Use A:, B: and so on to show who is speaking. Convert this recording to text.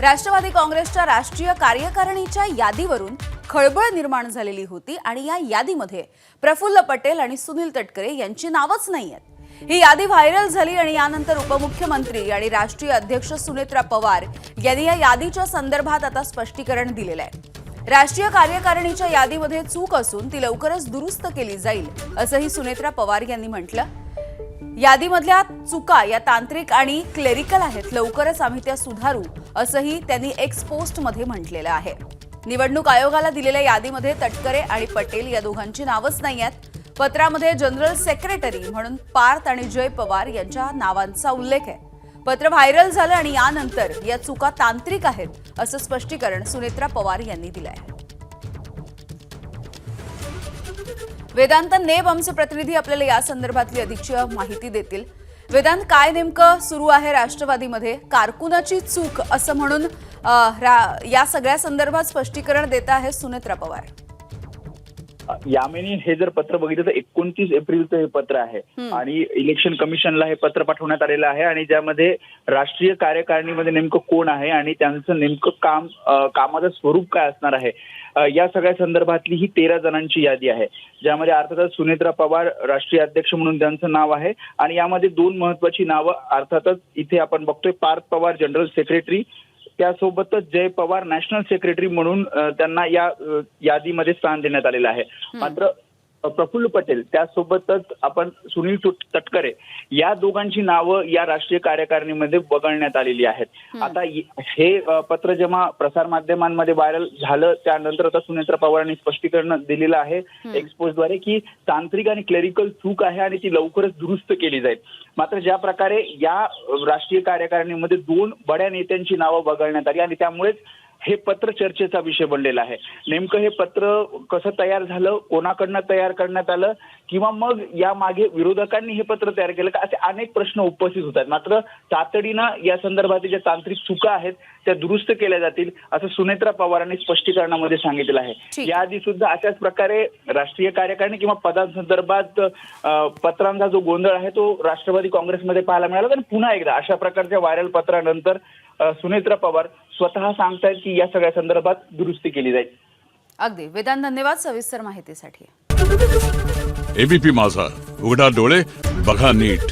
A: राष्ट्रवादी काँग्रेसच्या राष्ट्रीय कार्यकारिणीच्या यादीवरून खळबळ निर्माण झालेली होती आणि या यादीमध्ये प्रफुल्ल पटेल आणि सुनील तटकरे यांची नावच नाहीयेत। ही यादी व्हायरल झाली आणि यानंतर उपमुख्यमंत्री आणि राष्ट्रीय अध्यक्ष सुनेत्रा पवार यांनी या यादीच्या संदर्भात आता स्पष्टीकरण दिलेलं आहे। राष्ट्रीय कार्यकारिणीच्या यादीमध्ये चूक असून ती लवकरच दुरुस्त केली जाईल असंही सुनेत्रा पवार यांनी म्हटलं। यादीमधल्या चुका या तांत्रिक आणि क्लेरिकल आहेत, लवकरच आम्ही त्या सुधारू असंही त्यांनी एक्स पोस्टमध्ये म्हटलेलं आहे। निवडणूक आयोगाला दिलेल्या यादीमध्ये तटकरे आणि पटेल या दोघांची नावच नाहीयेत। पत्रामध्ये जनरल सेक्रेटरी म्हणून पार्थ आणि जय पवार यांच्या नावांचा उल्लेख आहे। पत्र व्हायरल झालं आणि यानंतर या चुका तांत्रिक आहेत असं स्पष्टीकरण सुनेत्रा पवार यांनी दिलं आहे। वेदांत नेब आमचे प्रतिनिधी आपल्याला या संदर्भातली अधिकची माहिती देतील। वेदांत, काय नेमकं सुरू आहे राष्ट्रवादीमध्ये? कारकुनाची चूक असं म्हणून या सगळ्या संदर्भात स्पष्टीकरण देत आहे सुनेत्रा पवार।
B: यामिनी, हे जर पत्र बघितलं तर 29 एप्रिलचं हे पत्र आहे आणि इलेक्शन कमिशनला हे पत्र पाठवण्यात आलेलं आहे आणि ज्यामध्ये राष्ट्रीय कार्यकारिणीमध्ये नेमकं कोण आहे आणि त्यांचं नेमकं कामाचं स्वरूप काय असणार आहे या सगळ्या संदर्भातली ही 13 जणांची यादी आहे, ज्यामध्ये अर्थातच सुनेत्रा पवार राष्ट्रीय अध्यक्ष म्हणून त्यांचं नाव आहे आणि यामध्ये 2 महत्वाची नावं अर्थातच इथे आपण बघतोय। पार्थ पवार जनरल सेक्रेटरी, त्यासोबतच जय पवार नॅशनल सेक्रेटरी म्हणून त्यांना या यादीमध्ये स्थान देण्यात आलेलं आहे। मात्र प्रफुल्ल पटेल त्यासोबतच आपण सुनील तटकरे या दोघांची नावं या राष्ट्रीय कार्यकारिणीमध्ये वगळण्यात आलेली आहेत। आता हे पत्र जेव्हा प्रसार माध्यमांमध्ये व्हायरल झालं त्यानंतर आता सुनेत्रा पवारांनी स्पष्टीकरण दिलेलं आहे एक्सपोजद्वारे की तांत्रिक आणि क्लेरिकल चूक आहे आणि ती लवकरच दुरुस्त केली जाईल। मात्र ज्या प्रकारे या राष्ट्रीय कार्यकारिणीमध्ये 2 बड्या नेत्यांची नावं वगळण्यात आली आणि त्यामुळेच हे पत्र चर्चेचा विषय बनलेला आहे। नेमकं हे पत्र कसं तयार झालं, कोणाकडनं तयार करण्यात आलं किंवा मग या मागे विरोधकांनी हे पत्र तयार केलं का, असे अनेक प्रश्न उपस्थित होत आहेत। मात्र तातडीनं या संदर्भातील ज्या तांत्रिक चुका आहेत त्या दुरुस्त केल्या जातील असं सुनेत्रा पवारांनी स्पष्टीकरणामध्ये सांगितलं आहे। याआधी सुद्धा अशाच प्रकारे राष्ट्रीय कार्यकारिणी किंवा पदांसंदर्भात पत्रांचा जो गोंधळ आहे तो राष्ट्रवादी काँग्रेसमध्ये पाहायला मिळाला आणि पुन्हा एकदा अशा प्रकारच्या व्हायरल पत्रानंतर सुनेत्रा पवार स्वतः सांगतायत की या सगळ्या संदर्भात दुरुस्ती केली जाईल।
A: अगदी वेदांत, धन्यवाद सविस्तर माहितीसाठी।
C: एबीपी माझा, उघडा डोळे बघा नीट।